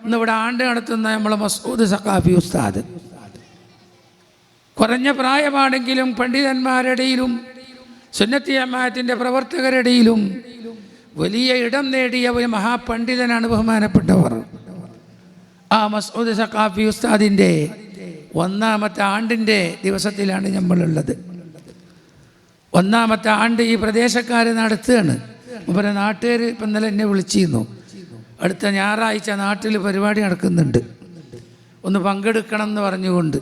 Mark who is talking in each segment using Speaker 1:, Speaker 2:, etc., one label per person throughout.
Speaker 1: ഇന്നിവിടെ ആണ്ട് നടത്തുന്ന നമ്മളെ മസൂദ് സഖാഫി ഉസ്താദ് കുറഞ്ഞ പ്രായമാണെങ്കിലും പണ്ഡിതന്മാരുടെയിലും സുന്നത്തി ജമാഅത്തിൻ്റെ പ്രവർത്തകരുടെയിലും വലിയ ഇടം നേടിയ ഒരു മഹാപണ്ഡിതനാണ് ബഹുമാനപ്പെട്ടവർ. ആ മസൂദ് സഖാഫി ഉസ്താദിൻ്റെ 1ാമത്തെ ആണ്ടിൻ്റെ ദിവസത്തിലാണ് നമ്മളുള്ളത്. 1ാമത്തെ ആണ്ട് ഈ പ്രദേശക്കാർ നടത്തുകയാണ്. ഇവരെ നാട്ടുകാർ ഇപ്പം ഇന്നലെ എന്നെ വിളിച്ചിരുന്നു, അടുത്ത ഞായറാഴ്ച നാട്ടിൽ പരിപാടി നടക്കുന്നുണ്ട്, ഒന്ന് പങ്കെടുക്കണം എന്ന് പറഞ്ഞുകൊണ്ട്.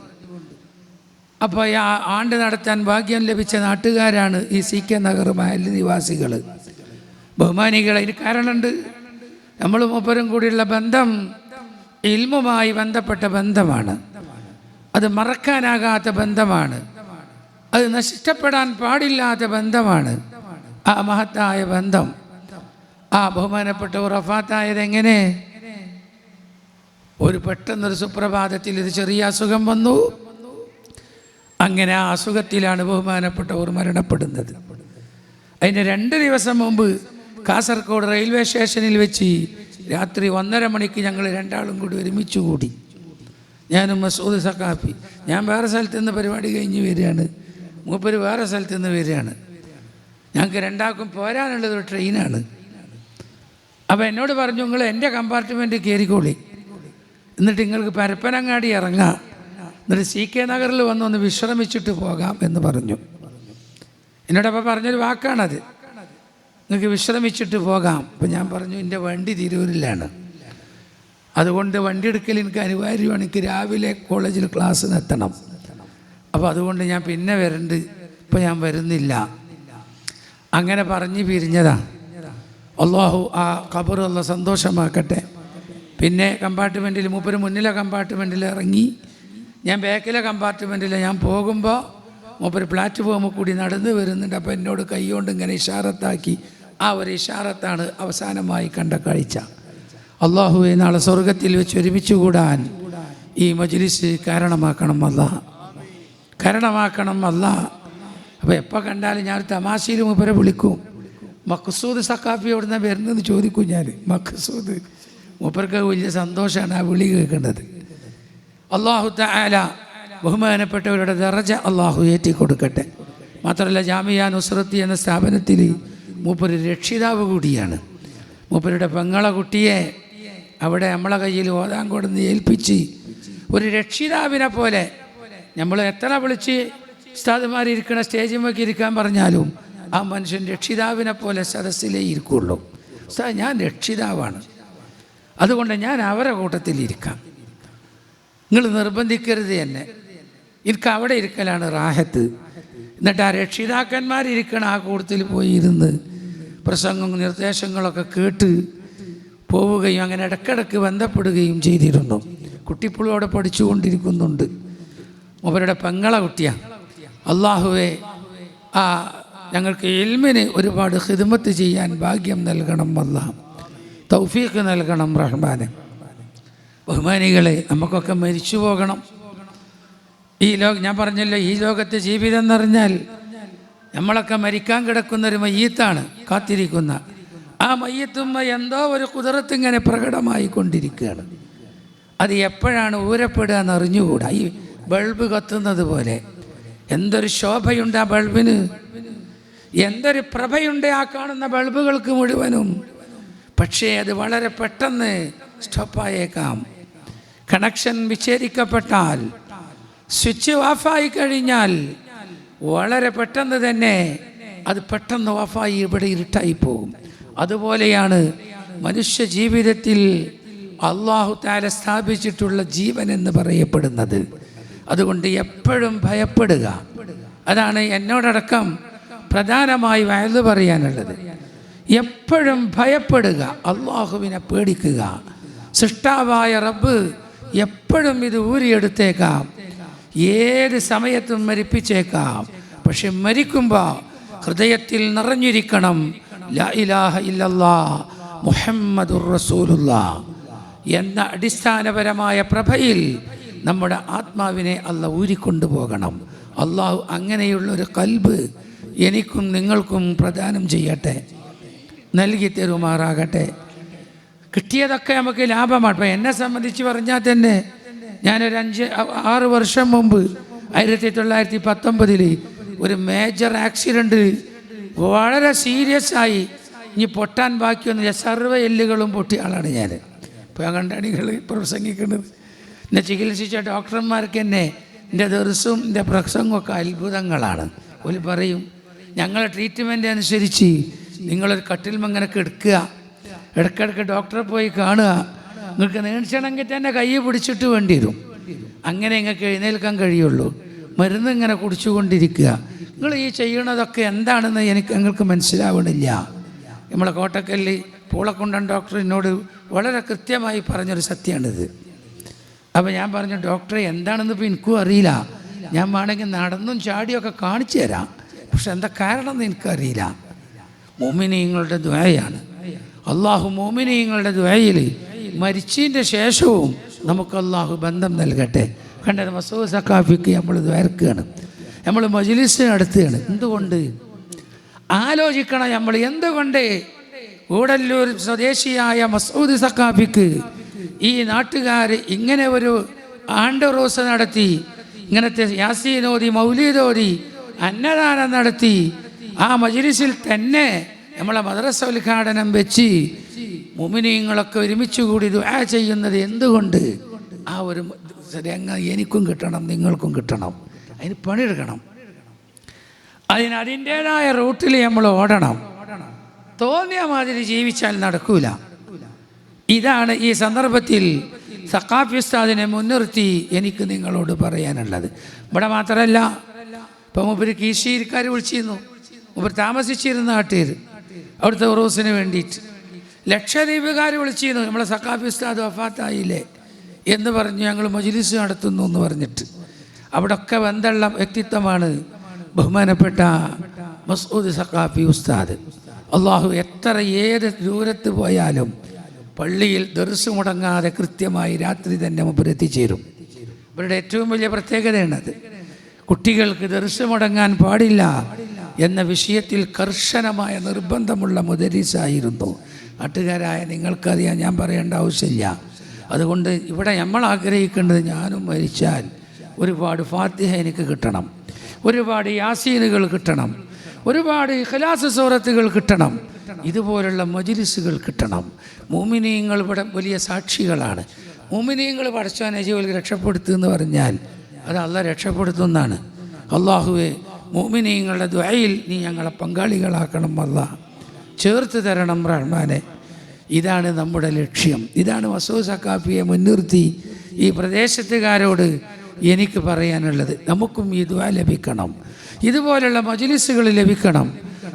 Speaker 1: അപ്പോൾ ഈ ആണ്ട് നടത്താൻ ഭാഗ്യം ലഭിച്ച നാട്ടുകാരാണ് ഈ CK നഗർ മഹല്ല് നിവാസികൾ, ബഹുമാനികൾ. അതിന് കാരണമുണ്ട്. നമ്മൾ മൂപ്പരും കൂടിയുള്ള ബന്ധം ഇൽമുമായി ബന്ധപ്പെട്ട ബന്ധമാണ്. അത് മറക്കാനാകാത്ത ബന്ധമാണ്. അത് നഷ്ടപ്പെടാൻ പാടില്ലാത്ത ബന്ധമാണ്. ആ മഹത്തായ ബന്ധം, ആ ബഹുമാനപ്പെട്ട വഫാത്തായത് എങ്ങനെ? പെട്ടെന്നൊരു സുപ്രഭാതത്തിൽ ഒരു ചെറിയ അസുഖം വന്നു. അങ്ങനെ ആ അസുഖത്തിലാണ് ബഹുമാനപ്പെട്ടവർ മരണപ്പെടുന്നത്. അതിന് 2 ദിവസം മുമ്പ് കാസർഗോഡ് റെയിൽവേ സ്റ്റേഷനിൽ വെച്ച് രാത്രി 1:30 മണിക്ക് ഞങ്ങൾ രണ്ടാളും കൂടി ഒരുമിച്ച് കൂടി. ഞാനും മസൂദ് സഖാഫി. ഞാൻ വേറെ സ്ഥലത്ത് നിന്ന് പരിപാടി കഴിഞ്ഞ് വരികയാണ്, മൂപ്പര് വേറെ സ്ഥലത്ത് നിന്ന് വരികയാണ്. ഞങ്ങൾക്ക് രണ്ടാൾക്കും പോരാനുള്ളതൊരു ട്രെയിനാണ്. അപ്പോൾ എന്നോട് പറഞ്ഞു, നിങ്ങൾ എൻ്റെ കമ്പാർട്ട്മെൻറ്റ് കയറിക്കോളി, എന്നിട്ട് നിങ്ങൾക്ക് പരപ്പനങ്ങാടി ഇറങ്ങാം, എന്നിട്ട് CK നഗറിൽ വന്നൊന്ന് വിശ്രമിച്ചിട്ട് പോകാം എന്ന് പറഞ്ഞു. എന്നോടപ്പോൾ പറഞ്ഞൊരു വാക്കാണത്, നിങ്ങൾക്ക് വിശ്രമിച്ചിട്ട് പോകാം. അപ്പം ഞാൻ പറഞ്ഞു, എൻ്റെ വണ്ടി തിരൂരിലാണ്, അതുകൊണ്ട് വണ്ടി എടുക്കൽ എനിക്ക് അനിവാര്യമാണ്, എനിക്ക് രാവിലെ കോളേജിൽ ക്ലാസ്സിന് എത്തണം. അപ്പോൾ അതുകൊണ്ട് ഞാൻ പിന്നെ വരണ്ട്, ഇപ്പം ഞാൻ വരുന്നില്ല. അങ്ങനെ പറഞ്ഞ് പിരിഞ്ഞതാ. അള്ളാഹു ആ ഖബർ അല്ലാഹ് സന്തോഷമാക്കട്ടെ. പിന്നെ കമ്പാർട്ട്മെൻറ്റിൽ മൂപ്പര് മുന്നിലെ കമ്പാർട്ട്മെൻറ്റിൽ ഇറങ്ങി, ഞാൻ ബാക്കിലെ കമ്പാർട്ട്മെൻറ്റിൽ. ഞാൻ പോകുമ്പോൾ മൂപ്പര് പ്ലാറ്റ്ഫോമിൽ കൂടി നടന്ന് വരുന്നുണ്ട്. അപ്പോൾ എന്നോട് കൈകൊണ്ട് ഇങ്ങനെ ഇഷാറത്താക്കി. ആ ഒരു ഇഷാറത്താണ് അവസാനമായി കണ്ട കാഴ്ച. അള്ളാഹുവെ, നാളെ സ്വർഗത്തിൽ വെച്ച് ഒരുമിച്ച് കൂടാൻ ഈ മജ്ലിസ് കാരണമാക്കണം അല്ലാഹ്, കാരണമാക്കണം അല്ലാഹ്. അപ്പോൾ എപ്പോൾ കണ്ടാലും ഞാൻ തമാശയിൽ മൂപ്പരെ വിളിക്കും, മഖ്സൂദ് സഖാഫി എവിടുന്ന വരുന്നതെന്ന് ചോദിക്കും ഞാൻ. മഖ്സൂദ് മൂപ്പർക്ക് വലിയ സന്തോഷമാണ് ആ വിളി കേൾക്കേണ്ടത്. അല്ലാഹു തആല ബഹുമാനപ്പെട്ടവരുടെ ദറജ അള്ളാഹു ഏറ്റി കൊടുക്കട്ടെ. മാത്രമല്ല, ജാമിയ നുസ്രത്തി എന്ന സ്ഥാപനത്തിൽ മൂപ്പര് രക്ഷിതാവ് കൂടിയാണ്. മൂപ്പരുടെ പെങ്ങളെ കുട്ടിയെ അവിടെ നമ്മളെ കയ്യിൽ ഓതാൻ കൊടുന്ന് ഏൽപ്പിച്ച് ഒരു രക്ഷിതാവിനെ പോലെ, നമ്മൾ എത്ര വിളിച്ച് ഉസ്താദുമാരിയ്ക്കണ സ്റ്റേജിലേക്ക് ഇരിക്കാൻ പറഞ്ഞാലും ആ മനുഷ്യൻ രക്ഷിതാവിനെ പോലെ സദസ്സിലേ ഇരിക്കുള്ളൂ. ഉസ്താദ്, ഞാൻ രക്ഷിതാവാണ്, അതുകൊണ്ട് ഞാൻ അവരെ കൂട്ടത്തിലിരിക്കാം, നിങ്ങൾ നിർബന്ധിക്കരുത് എന്നെ, എനിക്ക് അവിടെ ഇരിക്കലാണ് റാഹത്ത്. എന്നിട്ട് ആ രക്ഷിതാക്കന്മാരിയ്ക്കണ ആ കൂട്ടത്തിൽ പോയി ഇരുന്ന് പ്രസംഗവും നിർദ്ദേശങ്ങളൊക്കെ കേട്ട് പോവുകയും അങ്ങനെ ഇടയ്ക്കിടയ്ക്ക് ബന്ധപ്പെടുകയും ചെയ്തിരുന്നു. കുട്ടിപ്പുള്ളോടെ പഠിച്ചുകൊണ്ടിരിക്കുന്നുണ്ട്. അവരുടെ പെങ്ങളെ കുട്ടിയാണ്. അള്ളാഹുവെ, ആ ഞങ്ങൾക്ക് ഇൽമിന് ഒരുപാട് ഖിദ്മത്ത് ചെയ്യാൻ ഭാഗ്യം നൽകണം അല്ലാഹ്, തൗഫീഖ് നൽകണം റഹ്മാനെ. ബഹുമാനികളെ, നമുക്കൊക്കെ മരിച്ചു പോകണം. ഞാൻ പറഞ്ഞല്ലോ, ഈ ലോകത്തെ ജീവിതം എന്ന് പറഞ്ഞാൽ നമ്മളൊക്കെ മരിക്കാൻ കിടക്കുന്നൊരു മയ്യത്താണ് കാത്തിരിക്കുന്ന. ആ മയ്യത്തുമ്മ എന്തോ ഒരു കുതിരത്ത് ഇങ്ങനെ പ്രകടമായി കൊണ്ടിരിക്കുകയാണ്. അത് എപ്പോഴാണ് ഊരപ്പെടുക എന്ന് അറിഞ്ഞുകൂടാ. ഈ ബൾബ് കത്തുന്നത് പോലെ എന്തൊരു ശോഭയുണ്ട് ആ ബൾബിന്, എന്തൊരു പ്രഭയുണ്ട് ആ കാണുന്ന ബൾബുകൾക്ക് മുഴുവനും. പക്ഷേ അത് വളരെ പെട്ടെന്ന് സ്റ്റോപ്പായേക്കാം. കണക്ഷൻ വിച്ഛേദിക്കപ്പെട്ടാൽ, സ്വിച്ച് ഓഫായി കഴിഞ്ഞാൽ വളരെ പെട്ടെന്ന് തന്നെ അത് പെട്ടെന്ന് ഓഫായി ഇവിടെ ഇരുട്ടായി പോകും. അതുപോലെയാണ് മനുഷ്യ ജീവിതത്തിൽ അല്ലാഹു തആല സ്ഥാപിച്ചിട്ടുള്ള ജീവൻ എന്ന് പറയപ്പെടുന്നത്. അതുകൊണ്ട് എപ്പോഴും ഭയപ്പെടുക. അതാണ് എന്നോടടക്കം പ്രധാനമായി വയല് പറയാനുള്ളത്. എപ്പോഴും ഭയപ്പെടുക, അല്ലാഹുവിനെ പേടിക്കുക. സൃഷ്ടാവായ റബ്ബ് എപ്പോഴും ഇത് ഊരിയെടുത്തേക്കാം, ഏത് സമയത്തും മരിപ്പിച്ചേക്കാം. പക്ഷെ മരിക്കുമ്പോൾ ഹൃദയത്തിൽ നിറഞ്ഞിരിക്കണം ലാ ഇലാഹ ഇല്ലല്ലാഹ് മുഹമ്മദുർ റസൂലുള്ളാഹ് എന്ന അടിസ്ഥാനപരമായ പ്രഭയിൽ നമ്മുടെ ആത്മാവിനെ അല്ലാഹ് ഊരിക്കൊണ്ടുപോകണം. അല്ലാഹു അങ്ങനെയുള്ളൊരു ഖൽബ് എനിക്കും നിങ്ങൾക്കും പ്രദാനം ചെയ്യട്ടെ, നൽകി തരുമാറാകട്ടെ. കിട്ടിയതൊക്കെ നമുക്ക് ലാഭമാണ്. ഇപ്പം എന്നെ സംബന്ധിച്ച് പറഞ്ഞാൽ തന്നെ ഞാനൊരു 5-6 വർഷം മുമ്പ് 1919 ഒരു മേജർ ആക്സിഡൻറ്റ് വളരെ സീരിയസ് ആയി, ഇനി പൊട്ടാൻ ബാക്കിയൊന്നുമില്ല, സർവ്വ എല്ലുകളും പൊട്ടിയ ആളാണ് ഞാൻ. ഇപ്പോൾ കണ്ടണികൾ പ്രസംഗിക്കുന്നത് എന്നെ ചികിത്സിച്ച ഡോക്ടർമാർക്ക് തന്നെ എൻ്റെ ദിവസവും എൻ്റെ പ്രസംഗമൊക്കെ അത്ഭുതങ്ങളാണ്. ഒരു പറയും ഞങ്ങളെ ട്രീറ്റ്മെൻറ്റ് അനുസരിച്ച് നിങ്ങളൊരു കട്ടിൽമങ്ങനെ കിടക്കുക, ഇടയ്ക്കിടയ്ക്ക് ഡോക്ടറെ പോയി കാണുക, നിങ്ങൾക്ക് നീണിച്ചണമെങ്കിൽ തന്നെ കൈ പിടിച്ചിട്ട് വേണ്ടി വരും, അങ്ങനെ നിങ്ങൾക്ക് എഴുന്നേൽക്കാൻ കഴിയുള്ളൂ, മരുന്ന് ഇങ്ങനെ കുടിച്ചുകൊണ്ടിരിക്കുക. നിങ്ങൾ ഈ ചെയ്യണതൊക്കെ എന്താണെന്ന് ഞങ്ങൾക്ക് മനസ്സിലാവണില്ല. നമ്മളെ കോട്ടക്കല്ല് പൂളക്കുണ്ടൻ ഡോക്ടർ എന്നോട് വളരെ കൃത്യമായി പറഞ്ഞൊരു സത്യമാണിത്. അപ്പോൾ ഞാൻ പറഞ്ഞു, ഡോക്ടറെ എന്താണെന്ന് ഇപ്പോൾ എനിക്കും അറിയില്ല, ഞാൻ വേണമെങ്കിൽ നടന്നും ചാടിയൊക്കെ കാണിച്ചു തരാം, പക്ഷെ എന്താ കാരണം എന്ന് എനിക്കറിയില്ല. മുഅ്മിനീങ്ങളുടെ ദുആയാണ്. അള്ളാഹു മുഅ്മിനീങ്ങളുടെ ദുആയിൽ മരിച്ചതിൻ്റെ ശേഷവും നമുക്ക് അള്ളാഹു ബന്ധം നൽകട്ടെ. കണ്ടത് മസൂദ് സഖാഫിക്ക് നമ്മൾ ദ്വാരക്കുകയാണ്, നമ്മൾ മജ്ലിസ് നടത്തുകയാണ്. എന്തുകൊണ്ട് ആലോചിക്കണം നമ്മൾ, എന്തുകൊണ്ട് കൂടല്ലൂർ സ്വദേശിയായ മസൂദ് സഖാഫിക്ക് ഈ നാട്ടുകാർ ഇങ്ങനെ ഒരു ആണ്ട് റോസ് നടത്തി, ഇങ്ങനത്തെ യാസീനോദി മൗലീദോദി അന്നദാനം നടത്തി, ആ മജ്ലിസിൽ തന്നെ നമ്മളെ മദ്രസ ഉദ്ഘാടനം വെച്ച് മുഅ്മിനീങ്ങളൊക്കെ ഒരുമിച്ച് കൂടി ദുആ ചെയ്യുന്നത് എന്തുകൊണ്ട്? ആ ഒരു രംഗം എനിക്കും കിട്ടണം, നിങ്ങൾക്കും കിട്ടണം. അതിന് പണിയെടുക്കണം, അതിൻ്റേതായ റൂട്ടിൽ നമ്മൾ ഓടണം. തോന്നിയ മാതിരി ജീവിച്ചാൽ നടക്കൂല. ഇതാണ് ഈ സന്ദർഭത്തിൽ സഖാഫി ഉസ്താദിനെ മുൻനിർത്തി എനിക്ക് നിങ്ങളോട് പറയാനുള്ളത്. ഇവിടെ മാത്രമല്ല, ഇപ്പം മൂപ്പര് കീശീരിക്കാർ വിളിച്ചിരുന്നു, മൂപ്പര് താമസിച്ചിരുന്ന നാട്ടിൽ അവിടുത്തെ ഉറൂസിന് വേണ്ടിയിട്ട്. ലക്ഷദ്വീപുകാർ വിളിച്ചിരുന്നു, നമ്മളെ സഖാഫി ഉസ്താദ് വഫാത്തായില്ലേ എന്ന് പറഞ്ഞ് ഞങ്ങൾ മജ്ലിസ് നടത്തുന്നു എന്ന് പറഞ്ഞിട്ട്. അവിടെയൊക്കെ ബന്ധമുള്ള വ്യക്തിത്വമാണ് ബഹുമാനപ്പെട്ട മസൂദ് സഖാഫി ഉസ്താദ്. അള്ളാഹു എത്ര ഏത് ദൂരത്ത് പോയാലും പള്ളിയിൽ ദർസ് മുടങ്ങാതെ കൃത്യമായി രാത്രി തന്നെ മുമ്പ് എത്തിച്ചേരും. ഇവരുടെ ഏറ്റവും വലിയ പ്രത്യേകതയാണത്. കുട്ടികൾക്ക് ദർസ് മുടങ്ങാൻ പാടില്ല എന്ന വിഷയത്തിൽ കർശനമായ നിർബന്ധമുള്ള മുദരിസായിരുന്നു. നാട്ടുകാരായ നിങ്ങൾക്കറിയാൻ ഞാൻ പറയേണ്ട ആവശ്യമില്ല. അതുകൊണ്ട് ഇവിടെ നമ്മൾ ആഗ്രഹിക്കേണ്ടത്, ഞാനും മരിച്ചാൽ ഒരുപാട് ഫാത്തിഹ എനിക്ക് കിട്ടണം, ഒരുപാട് യാസീനുകൾ കിട്ടണം, ഒരുപാട് ഇഖ്ലാസ് സൂറത്തുകൾ കിട്ടണം, ഇതുപോലുള്ള മജ്ലിസുകൾ കിട്ടണം. മുഅ്മിനീങ്ങൾ ഇവിടെ വലിയ സാക്ഷികളാണ്. മുഅ്മിനീങ്ങൾ പടച്ചവനെ ജീവിതത്തിൽ രക്ഷപ്പെടുത്തുമെന്ന് പറഞ്ഞാൽ അത് അള്ളാഹ് രക്ഷപ്പെടുത്തുന്നതാണ്. അള്ളാഹുവെ, മുഅ്മിനീങ്ങളുടെ ദുആയിൽ നീ ഞങ്ങളെ പങ്കാളികളാക്കണം, അല്ലാഹ് ചേർത്ത് തരണം റഹ്മാനെ. ഇതാണ് നമ്മുടെ ലക്ഷ്യം. ഇതാണ് മസൂദ് സഖാഫിയെ മുൻനിർത്തി ഈ പ്രദേശത്തുകാരോട് എനിക്ക് പറയാനുള്ളത്. നമുക്കും ഈ ദുആ ലഭിക്കണം, ഇതുപോലുള്ള മജ്ലിസുകൾ ലഭിക്കണം.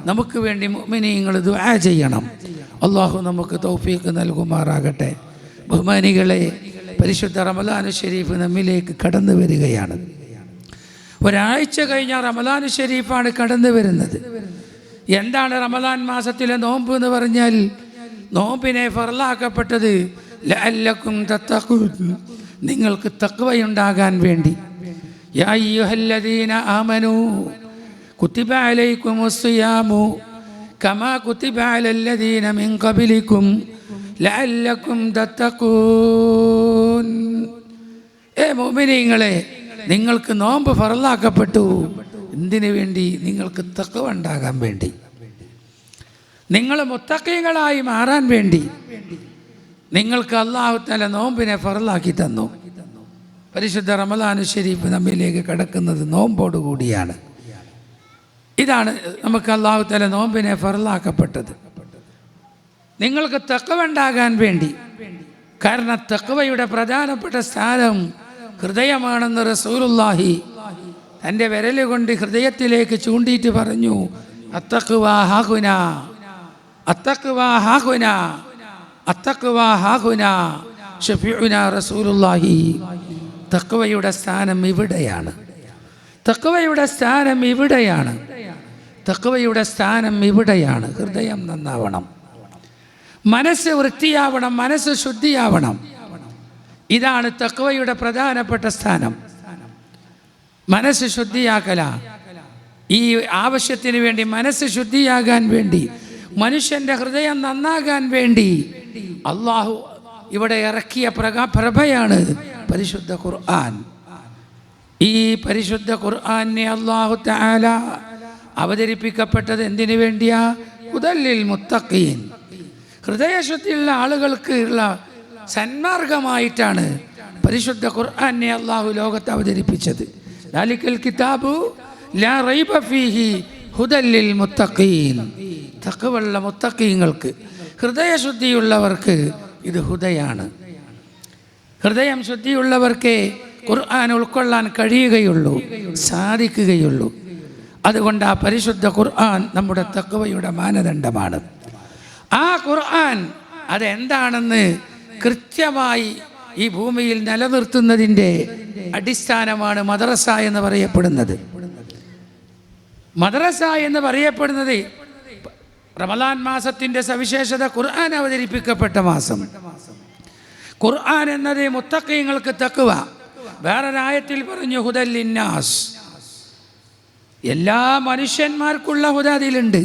Speaker 1: നമുക്ക് വേണ്ടി മുഅ്മിനീങ്ങൾ ദുആ ചെയ്യണം. അള്ളാഹു നമുക്ക് തൗഫീഖ് നൽകുമാറാകട്ടെ. ബഹുമാനികളെ, പരിശുദ്ധ റമളാനു ശരീഫ് നമ്മിലേക്ക് കടന്നു വരികയാണ്. ഒരാഴ്ച കഴിഞ്ഞാൽ റമളാനു ശരീഫാണ് കടന്നു വരുന്നത്. എന്താണ് റമളാൻ മാസത്തിലെ നോമ്പ് എന്ന് പറഞ്ഞാൽ? നോമ്പിനെ ഫർളാക്കപ്പെട്ടത് ലഅല്ലക്കും തത്തഖൂൻ, നിങ്ങൾക്ക് തഖ്വയുണ്ടാകാൻ വേണ്ടി. യാ അയ്യുഹല്ലദീന ആമനൂ കുതിബ അലൈക്കുമുസ് സിയാമു കമാ കുതിബ അലല്ലദീന മിൻ ഖബലിക്കും ലഅല്ലക്കും തത്തഖൂൻ. മുഅ്മിനീങ്ങളെ, നിങ്ങൾക്ക് നോമ്പ് ഫർളാക്കപ്പെട്ടു. എന്തിനു വേണ്ടി? നിങ്ങൾക്ക് തഖ്വ ഉണ്ടാകാൻ വേണ്ടി, നിങ്ങൾ മുത്തഖീകളായി മാറാൻ വേണ്ടി. നിങ്ങൾക്ക് അല്ലാഹു തആല നോമ്പിനെ ഫർളാക്കി തന്നു. പരിശുദ്ധ റമളാനു ശരീഫ് നമ്മിലേക്ക് കടക്കുന്നത് നോമ്പോടുകൂടിയാണ്. ഇതാണ് നമുക്ക് അല്ലാഹു തആല നോമ്പിനെ ഫർളാക്കപ്പെട്ടത്, നിങ്ങൾക്ക് തഖ്വ ഉണ്ടാകാൻ വേണ്ടി. കാരണം തഖ്വയുടെ പ്രധാനപ്പെട്ട സ്ഥാനം ഹൃദയമാണെന്ന് റസൂലുള്ളാഹി തൻ്റെ വിരൽ കൊണ്ട് ഹൃദയത്തിലേക്ക് ചൂണ്ടിയിട്ട് പറഞ്ഞു, അത്തഖ്വാ ഹാഹുന, അത്തഖ്വാ ഹാഹുന, അത്തഖ്വാ ഹാഹുന ശഫീഉനാ റസൂലുള്ളാഹി. തഖ്വയുടെ സ്ഥാനം ഇവിടെയാണ്, തഖ്വയുടെ സ്ഥാനം ഇവിടെയാണ്, തഖ്വയുടെ സ്ഥാനം ഇവിടെയാണ്. ഹൃദയം നന്നാവണം, മനസ്സ് വൃത്തിയാവണം, മനസ്സ് ശുദ്ധിയാവണം. ഇതാണ് തഖ്വയുടെ പ്രധാനപ്പെട്ട സ്ഥാനം. മനസ്സ് ശുദ്ധിയാക്കല. ഈ ആവശ്യത്തിന് വേണ്ടി, മനസ്സ് ശുദ്ധിയാകാൻ വേണ്ടി മനുഷ്യൻ്റെ ഹൃദയം നന്നാകാൻ വേണ്ടി അള്ളാഹു ഇവിടെ ഇറക്കിയ പ്രഭയാണ് പരിശുദ്ധ ഖുർആൻ. ഈ പരിശുദ്ധ ഖുർആനെ അല്ലാഹു തആല അവതരിപ്പിക്കപ്പെട്ടത് എന്തിനു വേണ്ടിയാ? ഹുദല്ലിൽ മുത്തഖീൻ, ഹൃദയശുദ്ധിയുള്ള ആളുകൾക്ക് ഉള്ള സന്മാർഗമായിട്ടാണ് പരിശുദ്ധ ഖുർആനെ അല്ലാഹു ലോകത്ത് അവതരിപ്പിച്ചത്. ദാലിക്കൽ കിതാബു ലാ റൈബ ഫീഹി ഹുദല്ലിൽ മുത്തഖീൻ, തഖ്വയുള്ള മുത്തഖീങ്ങൾക്ക്, ഹൃദയശുദ്ധിയുള്ളവർക്ക് ഇത് ഹുദയാണ്. ഹൃദയം ശുദ്ധിയുള്ളവർക്ക് ഖുർആൻ ഉൾക്കൊള്ളാൻ കഴിയുകയുള്ളൂ, സാധിക്കുകയുള്ളൂ. അതുകൊണ്ട് ആ പരിശുദ്ധ ഖുർആൻ നമ്മുടെ തഖ്വയുടെ മാനദണ്ഡമാണ്. ആ ഖുർആൻ അതെന്താണെന്ന് കൃത്യമായി ഈ ഭൂമിയിൽ നിലനിർത്തുന്നതിൻ്റെ അടിസ്ഥാനമാണ് മദ്രസ എന്ന് പറയപ്പെടുന്നത്. മദ്രസ എന്ന് പറയപ്പെടുന്നത് റമളാൻ മാസത്തിൻ്റെ സവിശേഷത ഖുർആൻ അവതരിപ്പിക്കപ്പെട്ട മാസം. ഖുർആൻ എന്നത് മുത്തഖീങ്ങൾക്ക് തഖ്വ. വേറൊരായത്തിൽ പറഞ്ഞു ഹുദൽ ലിന്നാസ്, എല്ലാ മനുഷ്യന്മാർക്കുള്ള ഹുദ അതിലുണ്ട്.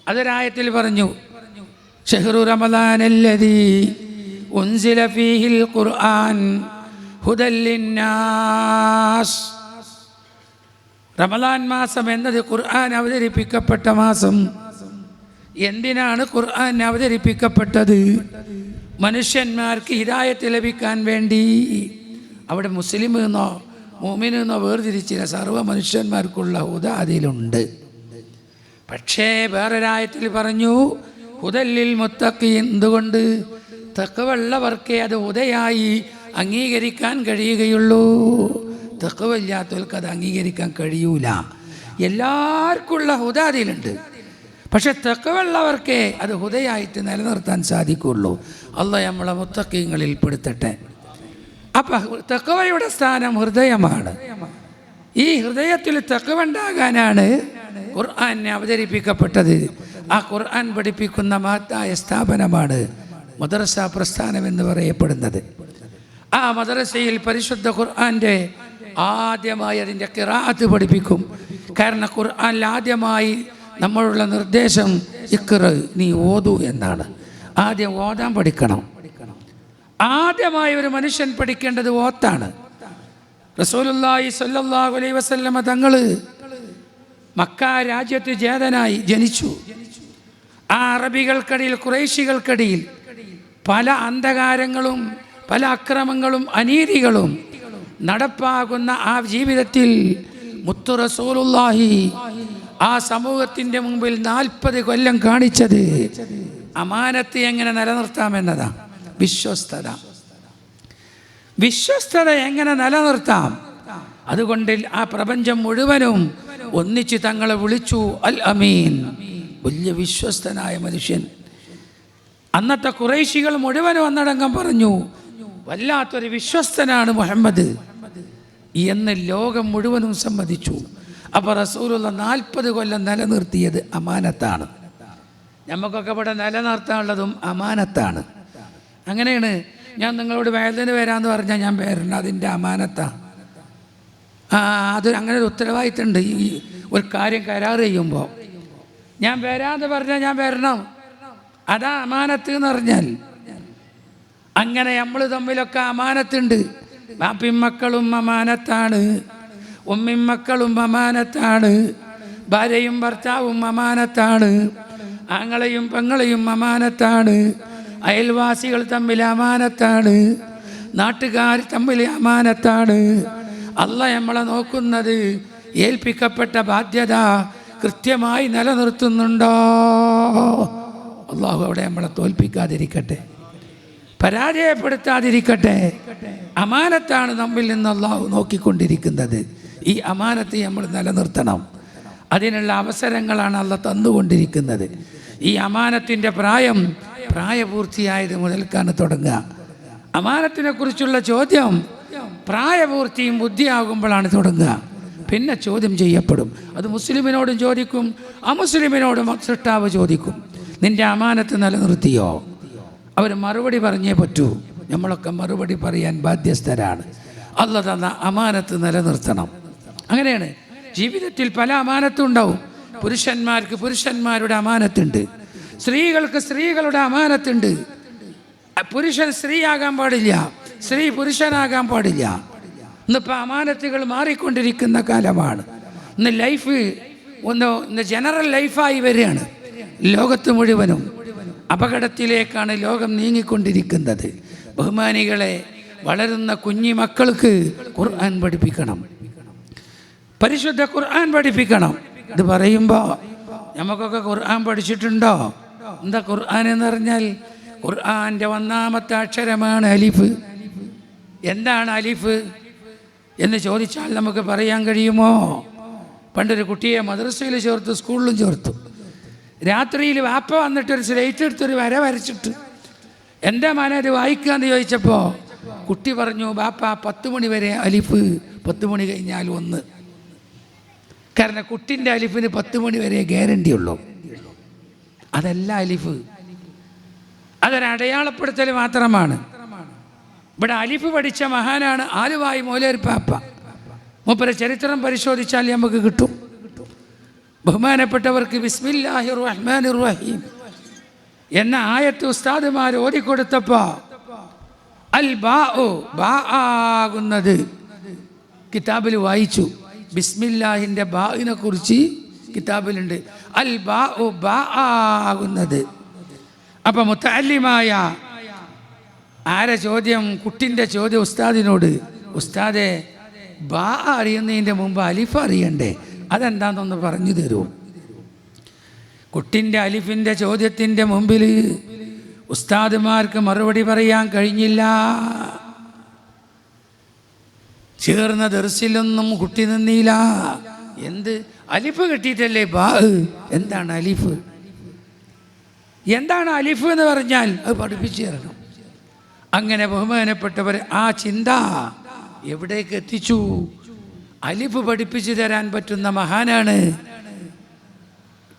Speaker 1: അതൊരായത്തിൽ പറഞ്ഞു ശഹ്റു റമളാനല്ലദീ ഉൻസില ഫീഹിൽ ഖുർആൻ ഹുദൽ ലിന്നാസ്. റമളാൻ മാസം എന്നത് ഖുർആൻ അവതരിപ്പിക്കപ്പെട്ട മാസം. എന്തിനാണ് ഖുർആൻ അവതരിപ്പിക്കപ്പെട്ടത്? മനുഷ്യന്മാർക്ക് ഹിദായത്ത് ലഭിക്കാൻ വേണ്ടി. അവിടെ മുസ്ലിം എന്നോ മുഅ്മിൻ എന്നോ വേർതിരിച്ചില്ല, സർവ്വ മനുഷ്യന്മാർക്കുള്ള ഹുദ അതിലുണ്ട്. പക്ഷേ വേറൊരായത്തിൽ പറഞ്ഞു ഹുദല്ലിൽ മുത്തഖീൻ. എന്തുകൊണ്ട്? തഖ്വയുള്ളവർക്കേ അത് ഹുദയായി അംഗീകരിക്കാൻ കഴിയുകയുള്ളൂ. തഖ്വയില്ലാത്തവർക്ക് അത് അംഗീകരിക്കാൻ കഴിയൂല. എല്ലാവർക്കുള്ള ഹുദ അതിലുണ്ട്, പക്ഷെ തഖ്വയുള്ളവർക്കേ അത് ഹുദയായിട്ട് നിലനിർത്താൻ സാധിക്കുള്ളൂ. അല്ലാഹ് നമ്മളെ മുത്തഖീങ്ങളിൽ പെടുത്തട്ടെ. അപ്പം തഖ്വയുടെ സ്ഥാനം ഹൃദയമാണ്. ഈ ഹൃദയത്തിൽ തഖ്വ ഉണ്ടാകാനാണ് ഖുർആൻ അവതരിപ്പിക്കപ്പെട്ടത്. ആ ഖുർആൻ പഠിപ്പിക്കുന്ന മഹത്തായ സ്ഥാപനമാണ് മദ്രസ പ്രസ്ഥാനം എന്ന് പറയപ്പെടുന്നത്. ആ മദ്രസയിൽ പരിശുദ്ധ ഖുർആൻ്റെ ആദ്യമായി അതിൻ്റെ ഖിറാഅത്ത് പഠിപ്പിക്കും. കാരണം ഖുർആനിൽ ആദ്യമായി നമ്മളുള്ള നിർദ്ദേശം ഇഖ്റ, നീ ഓതു എന്നാണ്. ആദ്യം ഓതാൻ പഠിക്കണം. ആദ്യമായി ഒരു മനുഷ്യൻ പഠിക്കേണ്ടത് ഓത്താണ്. റസൂലുള്ളാഹി സ്വല്ലല്ലാഹു അലൈഹി വസല്ലമ തങ്ങൾ മക്ക രാജ്യത്ത് ജേതനായി ജനിച്ചു. ആ അറബികൾക്കിടയിൽ, ഖുറൈശികൾക്കിടയിൽ പല അന്ധകാരങ്ങളും പല അക്രമങ്ങളും അനീതികളും നടപ്പാകുന്ന ആ ജീവിതത്തിൽ മുത്തു റസൂലുള്ളാഹി ആ സമൂഹത്തിൻ്റെ മുമ്പിൽ 40 കൊല്ലം കാണിച്ചത് അമാനത്ത് എങ്ങനെ നിലനിർത്താമെന്നതാണ്. വിശ്വസ്തത എങ്ങനെ നിലനിർത്താം? അതുകൊണ്ട് ആ പ്രപഞ്ചം മുഴുവനും ഒന്നിച്ച് തങ്ങളെ വിളിച്ചു അൽ അമീൻ, വലിയ വിശ്വസ്തനായ മനുഷ്യൻ. അന്നത്തെ ഖുറൈശികൾ മുഴുവനും ഒന്നടങ്കം പറഞ്ഞു വല്ലാത്തൊരു വിശ്വസ്തനാണ് മുഹമ്മദ് എന്ന് ലോകം മുഴുവനും സമ്മതിച്ചു. അപ്പോൾ റസൂലുള്ള 40 കൊല്ലം നിലനിർത്തിയത് അമാനത്താണ്. നമുക്കൊക്കെ ഇവിടെ നിലനിർത്താനുള്ളതും അമാനത്താണ്. അങ്ങനെയാണ്. ഞാൻ നിങ്ങളോട് വേദന വരാമെന്ന് പറഞ്ഞാൽ ഞാൻ വരണം, അതിൻ്റെ അമാനത്താണ്. അത് അങ്ങനെ ഒരു ഉത്തരവാദിത്തമുണ്ട്. ഈ ഒരു കാര്യം കരാർ ചെയ്യുമ്പോൾ ഞാൻ വരാമെന്ന് പറഞ്ഞാൽ ഞാൻ വരണം, അതാ അമാനത്ത് എന്ന് പറഞ്ഞാൽ. അങ്ങനെ നമ്മൾ തമ്മിലൊക്കെ അമാനത്തുണ്ട്. ബാപ്പിയും മക്കളും അമാനത്താണ്, ഉമ്മിയും മക്കളും അമാനത്താണ്, ഭാര്യയും ഭർത്താവും അമാനത്താണ്, ആങ്ങളെയും പെങ്ങളെയും അമാനത്താണ്, അയൽവാസികൾ തമ്മിൽ അമാനത്താണ്, നാട്ടുകാർ തമ്മിൽ അമാനത്താണ്. അല്ലാഹ് നമ്മളെ നോക്കുന്നത് ഏൽപ്പിക്കപ്പെട്ട ബാധ്യത കൃത്യമായി നിലനിർത്തുന്നുണ്ടോ? അല്ലാഹു അവിടെ നമ്മളെ തോൽപ്പിക്കാതിരിക്കട്ടെ, പരാജയപ്പെടുത്താതിരിക്കട്ടെ. അമാനത്താണ് നമ്മിൽ നിന്ന് അല്ലാഹു നോക്കിക്കൊണ്ടിരിക്കുന്നത്. ഈ അമാനത്ത് നമ്മൾ നിലനിർത്തണം. അതിനുള്ള അവസരങ്ങളാണ് അല്ലാഹ് തന്നുകൊണ്ടിരിക്കുന്നത്. ഈ അമാനത്തിൻ്റെ പ്രായപൂർത്തിയായത് മുതൽക്കാണ് തുടങ്ങുക. അമാനത്തിനെ കുറിച്ചുള്ള ചോദ്യം പ്രായപൂർത്തിയും ബുദ്ധിയാകുമ്പോഴാണ് തുടങ്ങുക. പിന്നെ ചോദ്യം ചെയ്യപ്പെടും. അത് മുസ്ലിമിനോടും ചോദിക്കും, അമുസ്ലിമിനോടും സൃഷ്ടാവ് ചോദിക്കും, നിൻ്റെ അമാനത്ത് നിലനിർത്തിയോ? അവർ മറുപടി പറഞ്ഞേ പറ്റൂ. നമ്മളൊക്കെ മറുപടി പറയാൻ ബാധ്യസ്ഥരാണ്. അല്ലാഹ് തന്ന അമാനത്ത് നിലനിർത്തണം. അങ്ങനെയാണ്. ജീവിതത്തിൽ പല അമാനത്തും ഉണ്ടാവും. പുരുഷന്മാർക്ക് പുരുഷന്മാരുടെ അമാനത്തുണ്ട്, സ്ത്രീകൾക്ക് സ്ത്രീകളുടെ അമാനത്തുണ്ട്. പുരുഷൻ സ്ത്രീയാകാൻ പാടില്ല, സ്ത്രീ പുരുഷനാകാൻ പാടില്ല. ഇന്നിപ്പോൾ അമാനത്തുകൾ മാറിക്കൊണ്ടിരിക്കുന്ന കാലമാണ്. ഇന്ന് ജനറൽ ലൈഫായി വരികയാണ്. ലോകത്ത് മുഴുവനും അപകടത്തിലേക്കാണ് ലോകം നീങ്ങിക്കൊണ്ടിരിക്കുന്നത്. ബഹുമാനികളെ, വളരുന്ന കുഞ്ഞി മക്കൾക്ക് ഖുർആൻ പഠിപ്പിക്കണം, പരിശുദ്ധ ഖുർആൻ പഠിപ്പിക്കണം. ഇത് പറയുമ്പോൾ നമുക്കൊക്കെ ഖുർആൻ പഠിച്ചിട്ടുണ്ടോ? എന്താ ഖുർആൻ എന്ന് പറഞ്ഞാൽ? ഖുർആൻ്റെ ഒന്നാമത്തെ അക്ഷരമാണ് അലിഫ്. എന്താണ് അലിഫ് എന്ന് ചോദിച്ചാൽ നമുക്ക് പറയാൻ കഴിയുമോ? പണ്ടൊരു കുട്ടിയെ മദ്രസയിൽ ചേർത്തു, സ്കൂളിലും ചേർത്തു. രാത്രിയിൽ വാപ്പ വന്നിട്ടൊരു സ്ലേറ്റ് എടുത്തൊരു വര വരച്ചിട്ട് എൻ്റെ മോനെ അത് വായിക്കാമെന്ന് ചോദിച്ചപ്പോൾ കുട്ടി പറഞ്ഞു, ബാപ്പ 10 മണി വരെ അലിഫ്, 10 മണി കഴിഞ്ഞാൽ 1. കാരണം കുട്ടിൻ്റെ അലിഫിന് 10 മണി വരെ ഗ്യാരണ്ടി ഉള്ളൂ. അതല്ല അലിഫ്, അതൊരു അടയാളപ്പെടുത്തൽ മാത്രമാണ്. ഇവിടെ അലിഫ് പഠിച്ച മഹാനാണ് ആലുവായി മൗലവിപ്പാപ്പ. മൂപ്പരെ ചരിത്രം പരിശോധിച്ചാൽ നമുക്ക് കിട്ടും. ബഹുമാനപ്പെട്ടവർക്ക് ബിസ്മില്ലാഹിർ റഹ്മാനിർ റഹീം എന്ന ആയത്ത് ഉസ്താദുമാർ ഓതിക്കൊടുത്തപ്പോൾ അൽ ബാഉ, ബാ ആകുന്നത് കിതാബിൽ വായിച്ചു. ബിസ്മില്ലാഹിൻ്റെ ബാഇനെ കുറിച്ച് കിതാബിലുണ്ട്. അൽ ബാഉ, ബാ ആകുന്നത്. അപ്പം മുത്തഅല്ലിമായ ആരെ ചോദ്യം? കുട്ടിൻ്റെ ചോദ്യം ഉസ്താദിനോട്, ഉസ്താദെ ബാ അറിയുന്നതിൻ്റെ മുമ്പ് അലിഫ് അറിയണ്ടേ, അതെന്താണെന്നൊന്ന് പറഞ്ഞു തരൂ. കുട്ടിൻ്റെ അലിഫിൻ്റെ ചോദ്യത്തിൻ്റെ മുമ്പിൽ ഉസ്താദുമാർക്ക് മറുപടി പറയാൻ കഴിഞ്ഞില്ല. ചേർന്ന ദർസിലൊന്നും കുട്ടി നിന്നില്ല. എന്ത് അലിഫ് കിട്ടിയിട്ടല്ലേ ബാ? എന്താണ് അലിഫ്? എന്താണ് അലിഫ് എന്ന് പറഞ്ഞാൽ അത് പഠിപ്പിച്ചു തരണം. അങ്ങനെ ബഹുമാനപ്പെട്ടവർ ആ ചിന്ത എവിടേക്ക് എത്തിച്ചു? അലിഫ് പഠിപ്പിച്ചു തരാൻ പറ്റുന്ന മഹാനാണ്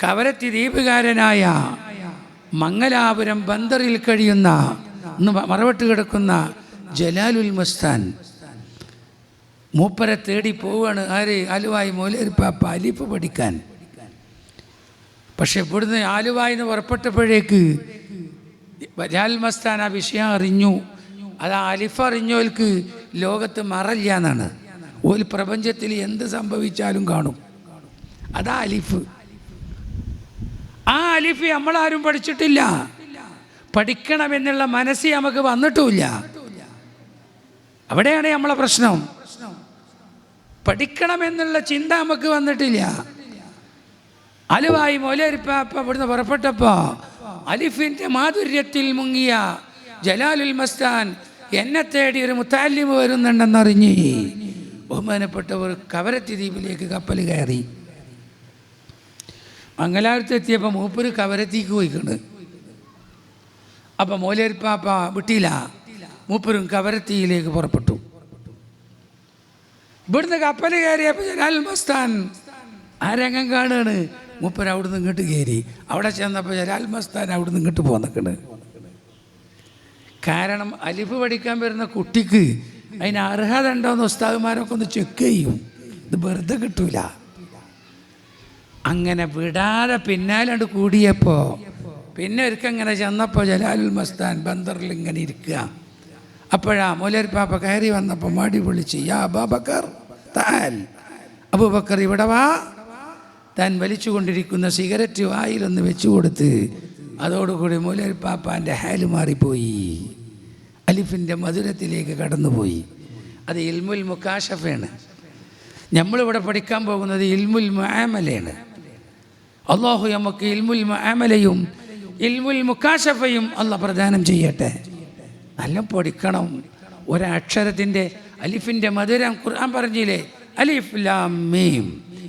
Speaker 1: കവരത്തി ദ്വീപുകാരനായ മംഗലാപുരം ബന്ദറിൽ കഴിയുന്ന, ഇന്ന് മറവട്ട് കിടക്കുന്ന ജലാലുൽ മസ്താൻ. മൂപ്പരെ തേടി പോവുകയാണ് ആര്? ആലുവായി മൗലവിപ്പാപ്പ അലിഫ് പഠിക്കാൻ. പക്ഷെ ഇവിടുന്ന് ആലുവായിന്ന് പുറപ്പെട്ടപ്പോഴേക്ക് ജലാൽ മസ്താൻ ആ വിഷയം അറിഞ്ഞു. അത് ആ അലിഫ് അറിഞ്ഞവർക്ക് ലോകത്ത് മറല്ല എന്നാണ്. ഒരു പ്രപഞ്ചത്തിൽ എന്ത് സംഭവിച്ചാലും കാണും. അതാ അലിഫ്. ആ അലിഫ് നമ്മളാരും പഠിച്ചിട്ടില്ല. പഠിക്കണമെന്നുള്ള മനസ്സ് നമുക്ക് വന്നിട്ടുമില്ല. അവിടെയാണ് നമ്മളെ പ്രശ്നം. പഠിക്കണമെന്നുള്ള ചിന്ത നമുക്ക് വന്നിട്ടില്ല. ആലുവായി മൗലവിപ്പാപ്പ ഇവിടുന്ന് പുറപ്പെട്ടപ്പോൾ അലിഫിൻ്റെ മാധുര്യത്തിൽ മുങ്ങിയ ജലാലുൽ മസ്താൻ എന്നെ തേടി ഒരു മുത്തഅല്ലിം വരുന്നുണ്ടെന്നറിഞ്ഞ് ബഹുമാനപ്പെട്ടവർ കവരത്തി ദ്വീപിലേക്ക് കപ്പൽ കയറി. മംഗലാപുരത്തെത്തിയപ്പോൾ മൂപ്പര് കവരത്തിക്ക് പോയിക്കൊണ്ട്. അപ്പം മൗലവിപ്പാപ്പ വിട്ടില്ല. മൂപ്പരും കവരത്തിയിലേക്ക് പുറപ്പെട്ടു. ഇവിടുന്ന് കപ്പൽ കയറിയപ്പോൾ ജലാലുൽ മസ്താൻ ആ രംഗം കാണുകയാണ്. മൂപ്പർ അവിടുന്ന് ഇങ്ങോട്ട് കയറി. അവിടെ ചെന്നപ്പോൾ ജലാൽ മസ്താൻ അവിടുന്ന് ഇങ്ങോട്ട് പോന്നിക്കണ്. കാരണം അലിഫ് പഠിക്കാൻ വരുന്ന കുട്ടിക്ക് അതിന് അർഹത ഉണ്ടോയെന്ന് ഉസ്താദുമാരൊക്കെ ഒന്ന് ചെക്ക് ചെയ്യും. ഇത് വെറുതെ കിട്ടൂല. അങ്ങനെ വിടാതെ പിന്നാലണ്ട് കൂടിയപ്പോൾ പിന്നെ ഒരിക്കങ്ങനെ ചെന്നപ്പോൾ ജലാലുൽ മസ്താൻ ബന്ദറിൽ ഇങ്ങനെ ഇരിക്കുക. അപ്പോഴാ മൗലവിപ്പാപ്പ കയറി വന്നപ്പോൾ മാടി വിളിച്ച്, യാ അബൂബക്കർ താൽ, അബൂബക്കർ ഇവിടെ വാ. താൻ വലിച്ചുകൊണ്ടിരിക്കുന്ന സിഗരറ്റ് വായിലൊന്ന് വെച്ചു കൊടുത്ത് അതോടുകൂടി മൗലവിപ്പാപ്പാൻ്റെ ഹാല് മാറിപ്പോയി. അലിഫിൻ്റെ മധുരത്തിലേക്ക് കടന്നുപോയി. അത് ഇൽമുൽ മുകാശഫയാണ്. നമ്മളിവിടെ പഠിക്കാൻ പോകുന്നത് ഇൽമുൽ മുആമലയാണ്. അല്ലാഹു നമുക്ക് ഇൽമുൽ മുആമലയും ഇൽമുൽ മുകാശഫയും അല്ലാഹ് പ്രദാനം ചെയ്യട്ടെ. നല്ല പഠിക്കണം. ഒരക്ഷരത്തിൻ്റെ അലിഫിൻ്റെ മധുരം ഖുർആൻ പറഞ്ഞില്ലേ, അലിഫ് ലാം മീം.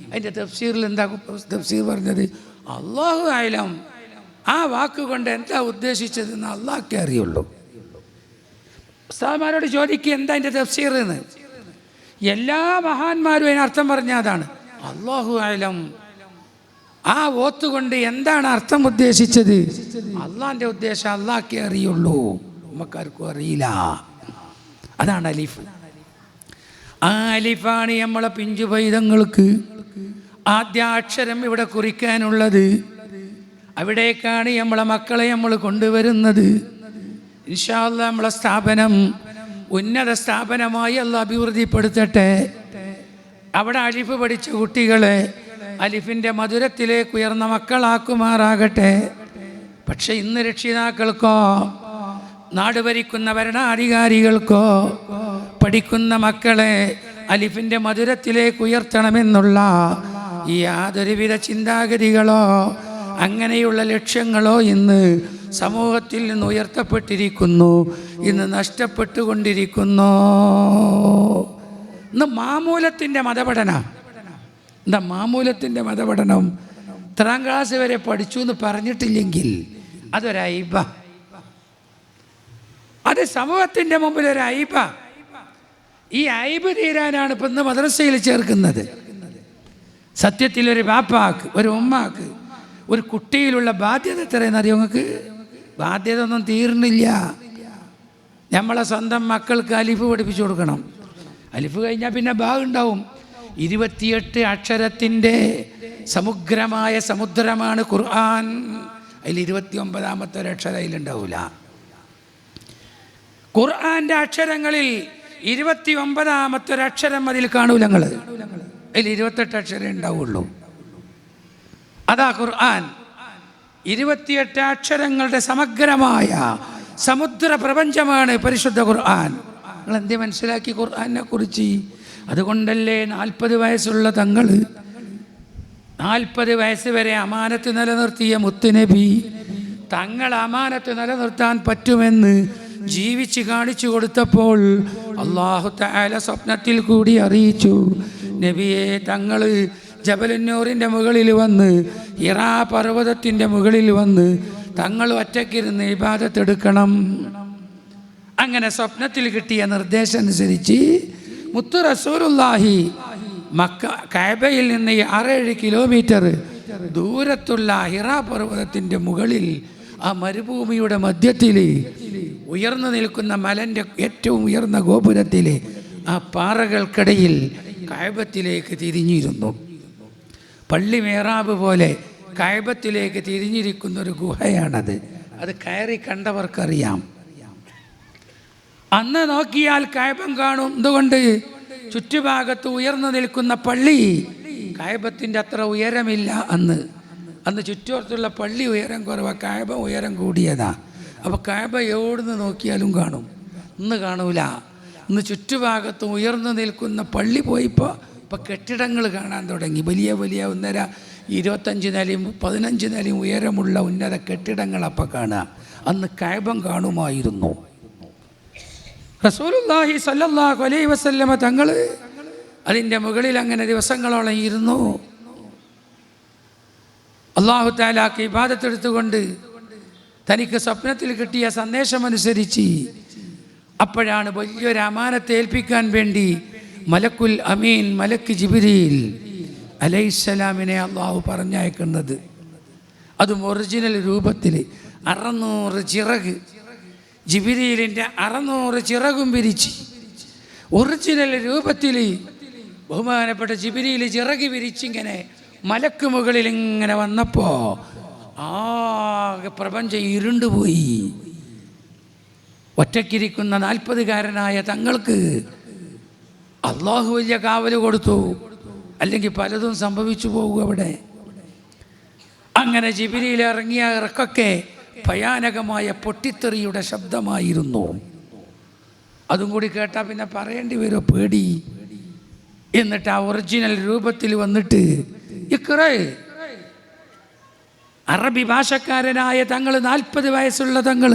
Speaker 1: അതിൻ്റെ തഫ്സീറിൽ എന്താ തഫ്സീർ പറഞ്ഞത്? അല്ലാഹു അഅലം. ആ വാക്കുകൊണ്ട് എന്താ ഉദ്ദേശിച്ചതെന്ന് അള്ളാഹ്ക്കേ അറിയുള്ളൂ. ഉസ്താദ്മാരോട് ചോദിക്കുക എന്താ അതിൻ്റെ തഫ്സീർ എന്ന്. എല്ലാ മഹാന്മാരും അതിനർത്ഥം പറഞ്ഞ അതാണ്, അല്ലാഹു അഅലം. ആ ഓത്തുകൊണ്ട് എന്താണ് അർത്ഥം ഉദ്ദേശിച്ചത്? അള്ളാഹിൻ്റെ ഉദ്ദേശം അള്ളാഹ്ക്കേ അറിയുള്ളൂ, നമുക്കാർക്കും അറിയില്ല. അതാണ് അലിഫ്. ആ അലിഫാണ് നമ്മളെ പിഞ്ചു പൈതങ്ങൾക്ക് ആദ്യാക്ഷരം ഇവിടെ കുറിക്കാനുള്ളത്. അവിടേക്കാണ് നമ്മളെ മക്കളെ നമ്മൾ കൊണ്ടുവരുന്നത്. ഇൻഷാ അല്ലാഹ് നമ്മളെ സ്ഥാപനം ഉന്നത സ്ഥാപനമായി അല്ലാഹ് അഭിവൃദ്ധിപ്പെടുത്തട്ടെ. അവിടെ അലിഫ് പഠിച്ച കുട്ടികളെ അലിഫിൻ്റെ മധുരത്തിലേക്ക് ഉയർന്ന മക്കളാക്കുമാറാകട്ടെ. പക്ഷെ ഇന്ന് രക്ഷിതാക്കൾക്കോ നാട് ഭരിക്കുന്ന ഭരണാധികാരികൾക്കോ പഠിക്കുന്ന മക്കളെ അലിഫിൻ്റെ മധുരത്തിലേക്ക് ഉയർത്തണമെന്നുള്ള യാതൊരുവിധ ചിന്താഗതികളോ അങ്ങനെയുള്ള ലക്ഷ്യങ്ങളോ ഇന്ന് സമൂഹത്തിൽ നിന്ന് ഉയർത്തപ്പെട്ടിരിക്കുന്നു, ഇന്ന് നഷ്ടപ്പെട്ടുകൊണ്ടിരിക്കുന്നു. ഇന്ന് മാമൂലത്തിൻ്റെ മതപഠനം, എന്താ മാമൂലത്തിൻ്റെ മതപഠനം? 3ാം ക്ലാസ് വരെ പഠിച്ചു എന്ന് പറഞ്ഞിട്ടില്ലെങ്കിൽ അതൊരൈബ, അത് സമൂഹത്തിൻ്റെ മുമ്പിൽ ഒരു ഐബ. ഈ ഐബ് തീരാനാണ് ഇപ്പം ഇന്ന് മദ്രസയിൽ ചേർക്കുന്നത്. സത്യത്തിൽ ഒരു ബാപ്പാക്ക്, ഒരു ഉമ്മാക്ക്, ഒരു കുട്ടിയിലുള്ള ബാധ്യത എത്രയെന്നറിയോ നിങ്ങൾക്ക്? ബാധ്യത ഒന്നും തീർന്നില്ല. നമ്മളെ സ്വന്തം മക്കൾക്ക് അലിഫ് പഠിപ്പിച്ചു കൊടുക്കണം. അലിഫ് കഴിഞ്ഞാൽ പിന്നെ ബാഗുണ്ടാവും. 28 അക്ഷരത്തിൻ്റെ സമഗ്രമായ സമുദ്രമാണ് ഖുർആൻ. അതിൽ 29ാമത്തെ ഒരു അക്ഷരം അതിലുണ്ടാവില്ല. ഖുർആൻ്റെ അക്ഷരങ്ങളിൽ 29ാമത്തെ ഒരു അക്ഷരം അതിൽ കാണൂല. നിങ്ങൾ അതിൽ 28 അക്ഷരം ഉണ്ടാവുള്ളൂ. അതാ ഖുർആൻ. 28 അക്ഷരങ്ങളുടെ സമഗ്രമായ സമുദ്ര പ്രപഞ്ചമാണ് പരിശുദ്ധ ഖുർആൻ. നിങ്ങൾ എന്തേ മനസ്സിലാക്കി ഖുർആനെ കുറിച്ച്? അതുകൊണ്ടല്ലേ 40 വയസ്സുള്ള തങ്ങൾ 40 വയസ്സ് വരെ അമാനത്ത് നിലനിർത്തിയ മുത്തുനബി തങ്ങൾ അമാനത്ത് നിലനിർത്താൻ പറ്റുമെന്ന് ജീവിച്ച് കാണിച്ചു കൊടുത്തപ്പോൾ അല്ലാഹു തആല സ്വപ്നത്തിൽ കൂടി അറിയിച്ചു, നബിയെ തങ്ങൾ ജബലുന്നൂറിൻ്റെ മുകളിൽ വന്ന്, ഹിറാ പർവ്വതത്തിൻ്റെ മുകളിൽ വന്ന് തങ്ങൾ ഒറ്റയ്ക്കിരുന്ന് ഇബാദത്തെടുക്കണം. അങ്ങനെ സ്വപ്നത്തിൽ കിട്ടിയ നിർദ്ദേശം അനുസരിച്ച് മുത്തു റസൂലുള്ളാഹി മക്ക കഅബയിൽ നിന്ന് 6-7 കിലോമീറ്റർ ദൂരത്തുള്ള ഹിറാ പർവ്വതത്തിൻ്റെ മുകളിൽ ആ മരുഭൂമിയുടെ മധ്യത്തിൽ ഉയർന്നു നിൽക്കുന്ന മലൻ്റെ ഏറ്റവും ഉയർന്ന ഗോപുരത്തിൽ ആ പാറകൾക്കിടയിൽ കഅബത്തിലേക്ക് തിരിഞ്ഞിരുന്നു. പള്ളി മേറാബ് പോലെ കഅബത്തിലേക്ക് തിരിഞ്ഞിരിക്കുന്ന ഒരു ഗുഹയാണത്. അത് കയറി കണ്ടവർക്കറിയാം. അന്ന് നോക്കിയാൽ കഅബം കാണും. എന്തുകൊണ്ട്? ചുറ്റുഭാഗത്ത് ഉയർന്നു നിൽക്കുന്ന പള്ളി കഅബത്തിൻ്റെ അത്ര ഉയരമില്ല. അന്ന് ചുറ്റുവട്ടത്തുള്ള പള്ളി ഉയരം കുറവാണ്, കഅബ ഉയരം കൂടിയതാ. അപ്പോൾ കഅബ എവിടുന്ന് നോക്കിയാലും കാണും. ഇന്ന് കാണൂല. ഇന്ന് ചുറ്റുഭാഗത്ത് ഉയർന്നു നിൽക്കുന്ന പള്ളി പോയിപ്പോൾ കെട്ടിടങ്ങൾ കാണാൻ തുടങ്ങി. വലിയ 25 നിലയും 15 നിലയും ഉയരമുള്ള ഉന്നത കെട്ടിടങ്ങൾ അപ്പം കാണുക. അന്ന് കഅബം കാണുമായിരുന്നു. റസൂലുള്ളാഹി സ്വല്ലല്ലാഹു അലൈഹി വസല്ലമ തങ്ങൾ അതിൻ്റെ മുകളിൽ അങ്ങനെ ദിവസങ്ങളോളം ഇരുന്നു. അല്ലാഹു തആലക്ക് ഇബാദത്തെടുത്തുകൊണ്ട് തനിക്ക് സ്വപ്നത്തിൽ കിട്ടിയ സന്ദേശമനുസരിച്ച് അപ്പോഴാണ് വലിയൊരു അമാനത്തെ ഏൽപ്പിക്കാൻ വേണ്ടി മലക്കുൽ അമീൻ മലക്ക് ജിബ്രീൽ അലൈഹിസ്സലാമിനെ അള്ളാഹു പറഞ്ഞയക്കുന്നത്. അതും ഒറിജിനൽ രൂപത്തിൽ 600 ചിറക്, ജിബ്രീലിൻ്റെ 600 ചിറകും വിരിച്ച് ഒറിജിനൽ രൂപത്തിൽ ബഹുമാനപ്പെട്ട ജിബ്രീൽ ചിറക് വിരിച്ചിങ്ങനെ മലക്ക് മുകളിൽ ഇങ്ങനെ വന്നപ്പോൾ ആകെ പ്രപഞ്ചം ഇരുണ്ടുപോയി. ഒറ്റയ്ക്കിരിക്കുന്ന 40കാരനായ തങ്ങൾക്ക് അള്ളാഹു വലിയ കാവൽ കൊടുത്തു. അല്ലെങ്കിൽ പലതും സംഭവിച്ചു പോകും അവിടെ. അങ്ങനെ ജിബ്രീൽ ഇറങ്ങിയ ഇറക്കൊക്കെ ഭയാനകമായ പൊട്ടിത്തെറിയുടെ ശബ്ദമായിരുന്നു. അതും കൂടി കേട്ടാൽ പിന്നെ പറയേണ്ടി വരുമോ? പേടി. എന്നിട്ട് ആ ഒറിജിനൽ രൂപത്തിൽ വന്നിട്ട് ഇഖ്റ, അറബി ഭാഷക്കാരനായ തങ്ങൾ 40 വയസ്സുള്ള തങ്ങൾ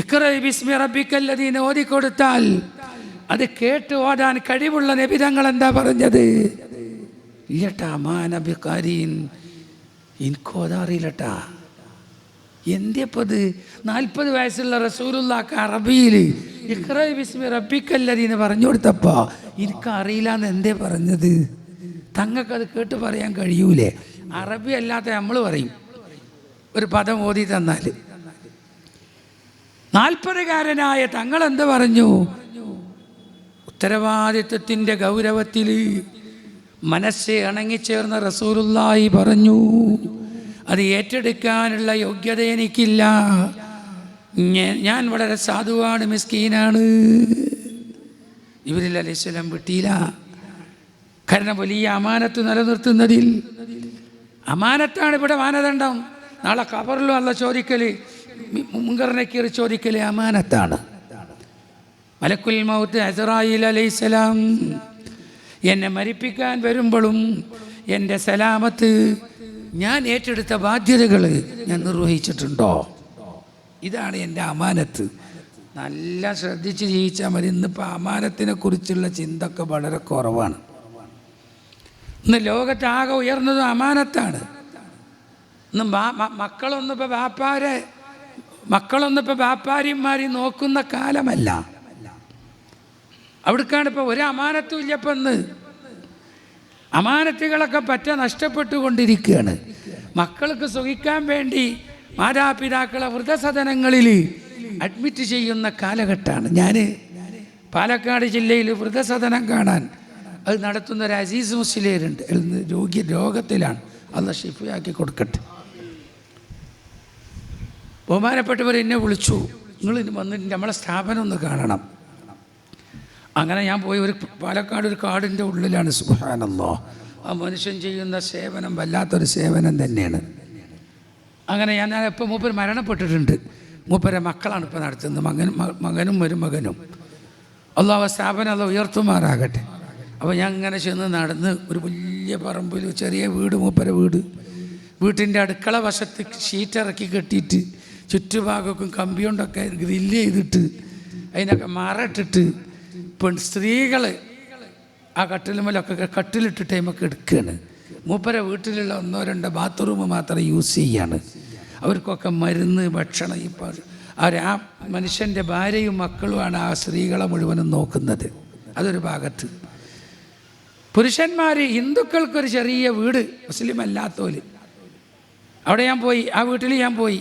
Speaker 1: ഇഖ്റ ബിസ്മി റബ്ബിക്കല്ലദീ ഓതിക്കൊടുത്താൽ അത് കേട്ട് ഓടാൻ കഴിവുള്ള നബി തങ്ങൾ എന്താ പറഞ്ഞത്? ഇല്ലട്ടാ മാനബി കാരീൻ, എനിക്കോതാറിയില്ലട്ടാ. എന്തേപ്പത്? 40 വയസ്സുള്ള റസൂലുള്ളാഹ്ക്ക് അറബിയിൽ ഇഖ്റ ബിസ്മി റബ്ബിക്കല്ലദീ എന്ന് പറഞ്ഞു കൊടുത്തപ്പോൾ എനിക്കറിയില്ല എന്ന് എന്തേ പറഞ്ഞത്? തങ്ങൾക്കത് കേട്ട് പറയാൻ കഴിയൂലേ? അറബി അല്ലാത്ത നമ്മൾ പറയും ഒരു പദം ഓതി തന്നാൽ. 40കാരനായ തങ്ങൾ എന്ത് പറഞ്ഞു? ഉത്തരവാദിത്വത്തിൻ്റെ ഗൗരവത്തിൽ മനസ്സ് ഇണങ്ങിച്ചേർന്ന റസൂലുള്ളാഹി പറഞ്ഞു, അത് ഏറ്റെടുക്കാനുള്ള യോഗ്യത എനിക്കില്ല, ഞാൻ വളരെ സാധുവാണ്, മിസ്കീനാണ്. ജിബ്രീൽ അലൈഹിസ്സലാം വിട്ടില്ല. കാരണം വലിയ അമാനത്ത് നിലനിർത്തുന്നതിൽ അമാനത്താണ് ഇവിടെ മാനദണ്ഡം. നാളെ ഖബറിലും അല്ല ചോദിക്കല്, മുൻകർ നക്കീർ ചോദിക്കല് അമാനത്താണ്. മലക്കുൽ മൗത്ത് അസ്റായീൽ അലൈഹിസ്സലാം എന്നെ മരിപ്പിക്കാൻ വരുമ്പോഴും എൻ്റെ സലാമത്ത്, ഞാൻ ഏറ്റെടുത്ത ബാധ്യതകൾ ഞാൻ നിർവഹിച്ചിട്ടുണ്ടോ? ഇതാണ് എൻ്റെ അമാനത്ത്. നല്ല ശ്രദ്ധിച്ച് ജീവിച്ചാൽ മതി. ഇന്നിപ്പോൾ അമാനത്തിനെ കുറിച്ചുള്ള ചിന്തയൊക്കെ വളരെ കുറവാണ്. ഇന്ന് ലോകത്താകെ ഉയർന്നതും അമാനത്താണ്. ഇന്ന് മക്കളൊന്നിപ്പോൾ വ്യാപാരിമാരെയും നോക്കുന്ന കാലമല്ല. അവിടേക്കാണ് ഇപ്പോൾ ഒരു അമാനത്തും ഇല്ല. ഇപ്പം ഇന്ന് അമാനത്തുകളൊക്കെ നഷ്ടപ്പെട്ടുകൊണ്ടിരിക്കുകയാണ്. മക്കൾക്ക് സുഖിക്കാൻ വേണ്ടി മാതാപിതാക്കളെ വൃദ്ധസദനങ്ങളിൽ അഡ്മിറ്റ് ചെയ്യുന്ന കാലഘട്ടമാണ്. ഞാൻ പാലക്കാട് ജില്ലയിൽ വൃദ്ധസദനം കാണാൻ അത് നടത്തുന്ന ഒരു അസീസ് മുസ്ലിയരുണ്ട്. രോഗത്തിലാണ്, അള്ളാഹ് ശിഫയാക്കി കൊടുക്കട്ടെ. ബഹുമാനപ്പെട്ടവർ എന്നെ വിളിച്ചു, നിങ്ങൾ വന്നിട്ട് നമ്മളെ സ്ഥാപനം ഒന്ന് കാണണം. അങ്ങനെ ഞാൻ പോയി. പാലക്കാട് ഒരു കാടിൻ്റെ ഉള്ളിലാണ്. സുബ്ഹാനല്ലാഹ്, ആ മനുഷ്യൻ ചെയ്യുന്ന സേവനം വല്ലാത്തൊരു സേവനം തന്നെയാണ്. അങ്ങനെ ഇപ്പോൾ മൂപ്പർ മരണപ്പെട്ടിട്ടുണ്ട്. മൂപ്പരെ മക്കളാണ് ഇപ്പോൾ നടത്തുന്നത്, മകനും മരുമകനും. അള്ളാഹു സ്ഥാപനം അള്ളാഹ് ഉയർത്തുമാറാകട്ടെ. അപ്പോൾ ഞാൻ ഇങ്ങനെ ചെന്ന് നടന്ന് ഒരു വലിയ പറമ്പിൽ ചെറിയ വീട്, മൂപ്പരെ വീട്ടിൻ്റെ അടുക്കള വശത്ത് ഷീറ്റിറക്കി കെട്ടിയിട്ട് ചുറ്റുഭാഗമൊക്കെ കമ്പി കൊണ്ടൊക്കെ ഗ്രില്ല് ചെയ്തിട്ട് അതിനൊക്കെ മറയിട്ടിട്ട് സ്ത്രീകൾ ആ കട്ടിലിട്ടിട്ട് നമുക്ക് എടുക്കുകയാണ്. മൂപ്പരെ വീട്ടിലുള്ള 1-2 ബാത്റൂം മാത്രം യൂസ് ചെയ്യാണ്. അവർക്കൊക്കെ മരുന്ന്, ഭക്ഷണം. ഇപ്പോൾ ആ മനുഷ്യൻ്റെ ഭാര്യയും മക്കളുമാണ് ആ സ്ത്രീകളെ മുഴുവനും നോക്കുന്നത്. അതൊരു ഭാഗത്ത്. പുരുഷന്മാർ, ഹിന്ദുക്കൾക്കൊരു ചെറിയ വീട്, മുസ്ലിം അല്ലാത്തോല്, അവിടെ ഞാൻ പോയി. ആ വീട്ടിൽ ഞാൻ പോയി.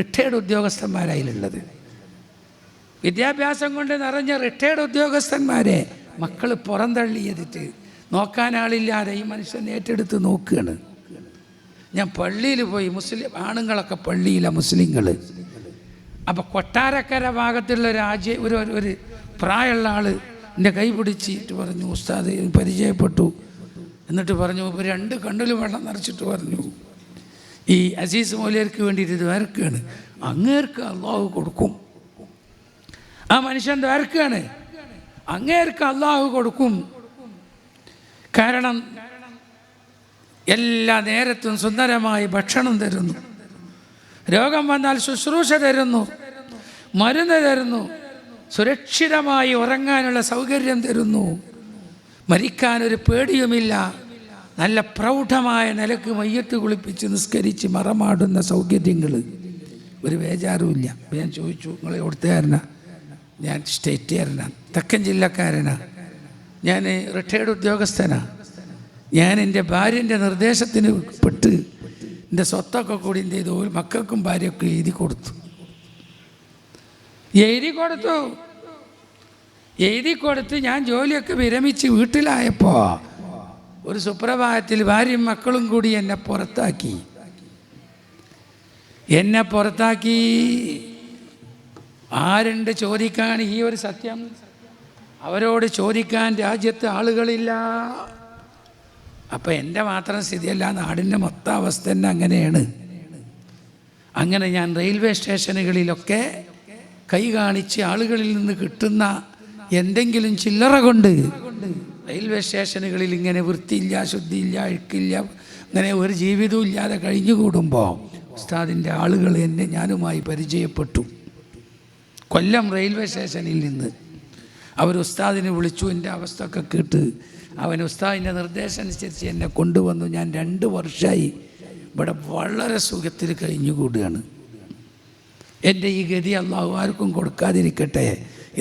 Speaker 1: റിട്ടയർഡ് ഉദ്യോഗസ്ഥന്മാരായിലുള്ളത്, വിദ്യാഭ്യാസം കൊണ്ട് നിറഞ്ഞ റിട്ടയർഡ് ഉദ്യോഗസ്ഥന്മാരെ മക്കൾ പുറന്തള്ളിയതിട്ട് നോക്കാൻ ആളില്ലാതെ ഈ മനുഷ്യൻ ഏറ്റെടുത്ത് നോക്കുകയാണ്. ഞാൻ പള്ളിയിൽ പോയി. മുസ്ലിം ആണുങ്ങളൊക്കെ പള്ളിയിലാണ്, മുസ്ലിങ്ങൾ. അപ്പോൾ കൊട്ടാരക്കര ഭാഗത്തുള്ള ഒരു പ്രായമുള്ള ആൾ എൻ്റെ കൈ പിടിച്ചിട്ട് പറഞ്ഞു, ഉസ്താദ് പരിചയപ്പെട്ടു. എന്നിട്ട് പറഞ്ഞു, 2 കണ്ണിലും വെള്ളം നിറച്ചിട്ട് പറഞ്ഞു, ഈ അസീസ് മൗലിയർക്ക് വേണ്ടിയിട്ട് ദ്വാരക്കാണ്, അങ്ങേർക്ക് അള്ളാഹു കൊടുക്കും. ആ മനുഷ്യൻ ദ്വാരക്കാണ്, അങ്ങേർക്ക് അള്ളാഹു കൊടുക്കും. കാരണം എല്ലാ നേരത്തും സുന്ദരമായി ഭക്ഷണം തരുന്നു, രോഗം വന്നാൽ ശുശ്രൂഷ തരുന്നു, മരുന്ന് തരുന്നു, സുരക്ഷിതമായി ഉറങ്ങാനുള്ള സൗകര്യം തരുന്നു, മരിക്കാനൊരു പേടിയുമില്ല, നല്ല പ്രൗഢമായ നിലക്ക് മയ്യത്ത് കുളിപ്പിച്ച് നിസ്കരിച്ച് മറമാടുന്ന സൗകര്യങ്ങൾ, ഒരു ബേജാറുമില്ല. ഞാൻ ചോദിച്ചു, നിങ്ങൾ എവിടുത്തുകാരനാ? ഞാൻ സ്റ്റേറ്റുകാരനാണ്, തെക്കൻ ജില്ലക്കാരനാണ്, ഞാൻ റിട്ടയർഡ് ഉദ്യോഗസ്ഥനാണ്. ഞാൻ എൻ്റെ ഭാര്യൻ്റെ നിർദ്ദേശത്തിന് പെട്ട് എൻ്റെ സ്വത്തൊക്കെ കൂടി എന്ത് ചെയ്തു, മക്കൾക്കും ഭാര്യയൊക്കെ എഴുതി കൊടുത്തു. ഞാൻ ജോലിയൊക്കെ വിരമിച്ച് വീട്ടിലായപ്പോൾ ഒരു സുപ്രഭാതത്തിൽ ഭാര്യയും മക്കളും കൂടി എന്നെ പുറത്താക്കി. ആരുണ്ട് ചോദിക്കാൻ ഈ ഒരു സത്യം? അവരോട് ചോദിക്കാൻ രാജ്യത്ത് ആളുകളില്ല. അപ്പം എൻ്റെ മാത്രം സ്ഥിതിയല്ല, നാടിൻ്റെ മൊത്തം അവസ്ഥ തന്നെ അങ്ങനെയാണ്. അങ്ങനെ ഞാൻ റെയിൽവേ സ്റ്റേഷനുകളിലൊക്കെ കൈ കാണിച്ച് ആളുകളിൽ നിന്ന് കിട്ടുന്ന എന്തെങ്കിലും ചില്ലറ കൊണ്ട് റെയിൽവേ സ്റ്റേഷനുകളിൽ ഇങ്ങനെ വൃത്തിയില്ല, ശുദ്ധിയില്ല, അഴുക്കില്ല, അങ്ങനെ ഒരു ജീവിതവും ഇല്ലാതെ കഴിഞ്ഞുകൂടുമ്പോൾ ഉസ്താദിൻ്റെ ആളുകൾ ഞാനുമായി പരിചയപ്പെട്ടു. കൊല്ലം റെയിൽവേ സ്റ്റേഷനിൽ നിന്ന് അവർ ഉസ്താദിനെ വിളിച്ചു. എൻ്റെ അവസ്ഥ ഒക്കെ കേട്ട് അവൻ ഉസ്താദിൻ്റെ നിർദ്ദേശം അനുസരിച്ച് എന്നെ കൊണ്ടുവന്നു. ഞാൻ 2 വർഷമായി ഇവിടെ വളരെ സുഖത്തിൽ കഴിഞ്ഞുകൂടുകയാണ്. എൻ്റെ ഈ ഗതി അള്ളാഹു ആർക്കും കൊടുക്കാതിരിക്കട്ടെ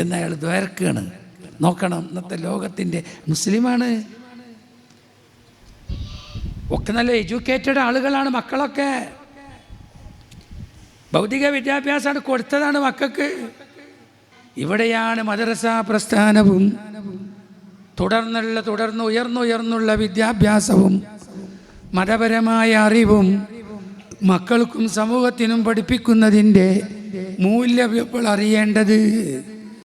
Speaker 1: എന്നയാൾ ദ്വാരക്കാണ്. നോക്കണം, ഇന്നത്തെ ലോകത്തിൻ്റെ മുസ്ലിമാണ്, ഒക്കെ നല്ല എഡ്യൂക്കേറ്റഡ് ആളുകളാണ് മക്കളൊക്കെ. ഭൗതിക വിദ്യാഭ്യാസമാണ് കൊടുത്തതാണ് മക്കൾക്ക്. ഇവിടെയാണ് മദ്രസ പ്രസ്ഥാനവും തുടർന്ന് ഉയർന്നുള്ള വിദ്യാഭ്യാസവും മതപരമായ അറിവും മക്കൾക്കും സമൂഹത്തിനും പഠിപ്പിക്കുന്നതിൻ്റെ മൂല്യം ഇപ്പോൾ അറിയേണ്ടത്